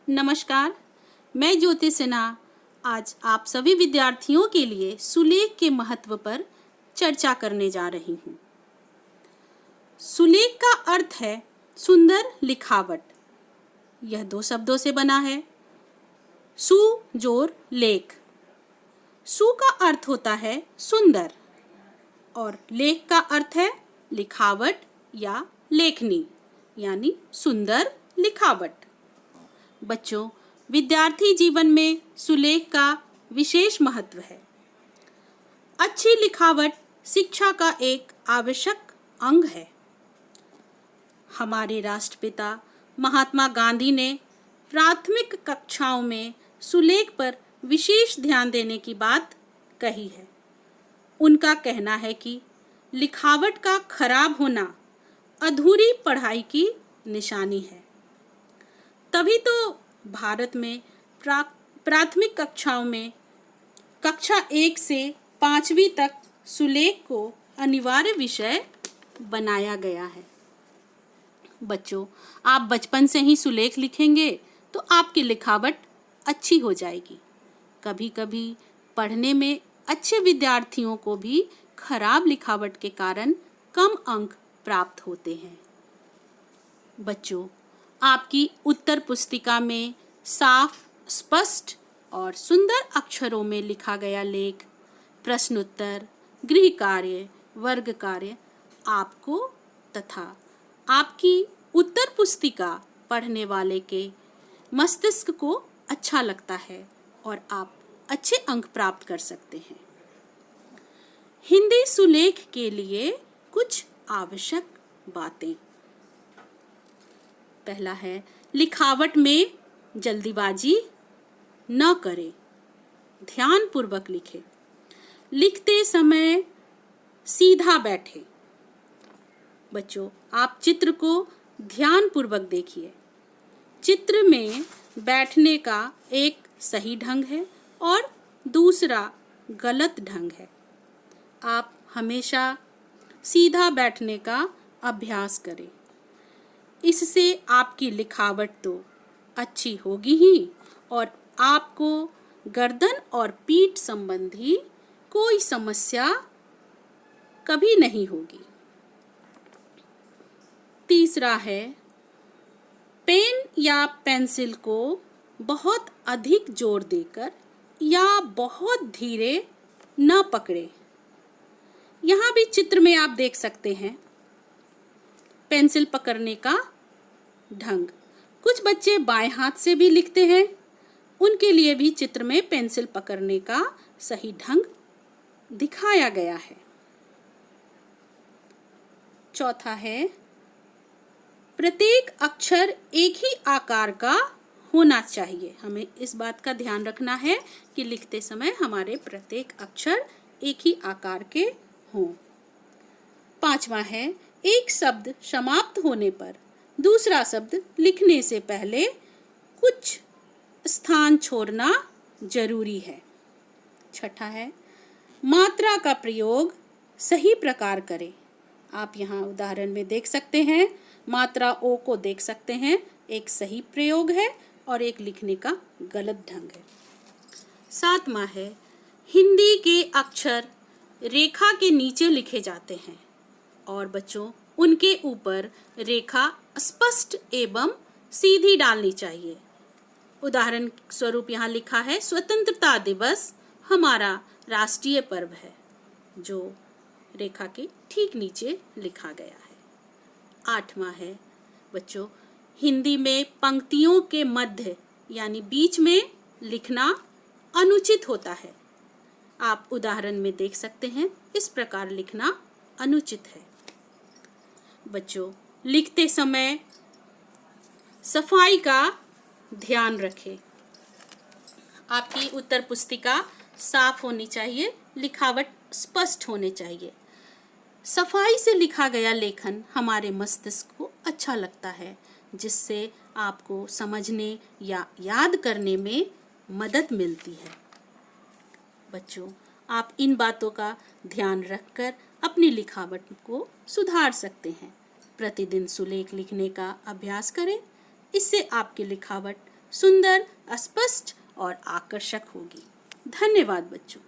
नमस्कार, मैं ज्योति सिन्हा आज आप सभी विद्यार्थियों के लिए सुलेख के महत्व पर चर्चा करने जा रही हूँ। सुलेख का अर्थ है सुंदर लिखावट। यह दो शब्दों से बना है, सु जोर लेख। सु का अर्थ होता है सुंदर और लेख का अर्थ है लिखावट या लेखनी, यानी सुंदर लिखावट। बच्चों, विद्यार्थी जीवन में सुलेख का विशेष महत्व है। अच्छी लिखावट शिक्षा का एक आवश्यक अंग है। हमारे राष्ट्रपिता महात्मा गांधी ने प्राथमिक कक्षाओं में सुलेख पर विशेष ध्यान देने की बात कही है। उनका कहना है कि लिखावट का खराब होना अधूरी पढ़ाई की निशानी है। तभी तो भारत में प्राथमिक कक्षाओं में कक्षा 1 से 5वीं तक सुलेख को अनिवार्य विषय बनाया गया है। बच्चों, आप बचपन से ही सुलेख लिखेंगे तो आपकी लिखावट अच्छी हो जाएगी। कभी कभी पढ़ने में अच्छे विद्यार्थियों को भी खराब लिखावट के कारण कम अंक प्राप्त होते हैं। बच्चों, आपकी उत्तर पुस्तिका में साफ, स्पष्ट और सुंदर अक्षरों में लिखा गया लेख, प्रश्नोत्तर, गृह कार्य, वर्ग कार्य आपको तथा आपकी उत्तर पुस्तिका पढ़ने वाले के मस्तिष्क को अच्छा लगता है और आप अच्छे अंक प्राप्त कर सकते हैं। हिंदी सुलेख के लिए कुछ आवश्यक बातें। पहला है, लिखावट में जल्दीबाजी न करें, ध्यानपूर्वक लिखें। लिखते समय सीधा बैठे। बच्चों, आप चित्र को ध्यानपूर्वक देखिए। चित्र में बैठने का एक सही ढंग है और दूसरा गलत ढंग है। आप हमेशा सीधा बैठने का अभ्यास करें। इससे आपकी लिखावट तो अच्छी होगी ही और आपको गर्दन और पीठ संबंधी कोई समस्या कभी नहीं होगी। तीसरा है, पेन या पेंसिल को बहुत अधिक जोर देकर या बहुत धीरे न पकड़े। यहाँ भी चित्र में आप देख सकते हैं पेंसिल पकड़ने का ढंग। कुछ बच्चे बाएं हाथ से भी लिखते हैं, उनके लिए भी चित्र में पेंसिल पकड़ने का सही ढंग दिखाया गया है। चौथा है, प्रत्येक अक्षर एक ही आकार का होना चाहिए। हमें इस बात का ध्यान रखना है कि लिखते समय हमारे प्रत्येक अक्षर एक ही आकार के हों। पांचवा है, एक शब्द समाप्त होने पर दूसरा शब्द लिखने से पहले कुछ स्थान छोड़ना जरूरी है। छठा है, मात्रा का प्रयोग सही प्रकार करें। आप यहाँ उदाहरण में देख सकते हैं, मात्रा ओ को देख सकते हैं, एक सही प्रयोग है और एक लिखने का गलत ढंग है। सातवां है, हिंदी के अक्षर रेखा के नीचे लिखे जाते हैं और बच्चों उनके ऊपर रेखा स्पष्ट एवं सीधी डालनी चाहिए। उदाहरण स्वरूप यहाँ लिखा है, स्वतंत्रता दिवस हमारा राष्ट्रीय पर्व है, जो रेखा के ठीक नीचे लिखा गया है। आठवां है, बच्चों हिंदी में पंक्तियों के मध्य यानी बीच में लिखना अनुचित होता है। आप उदाहरण में देख सकते हैं, इस प्रकार लिखना अनुचित है। बच्चों, लिखते समय सफाई का ध्यान रखें। आपकी उत्तर पुस्तिका साफ होनी चाहिए, लिखावट स्पष्ट होनी चाहिए। सफाई से लिखा गया लेखन हमारे मस्तिष्क को अच्छा लगता है, जिससे आपको समझने या याद करने में मदद मिलती है। बच्चों, आप इन बातों का ध्यान रखकर अपनी लिखावट को सुधार सकते हैं। प्रतिदिन सुलेख लिखने का अभ्यास करें, इससे आपकी लिखावट सुंदर, स्पष्ट और आकर्षक होगी। धन्यवाद बच्चों।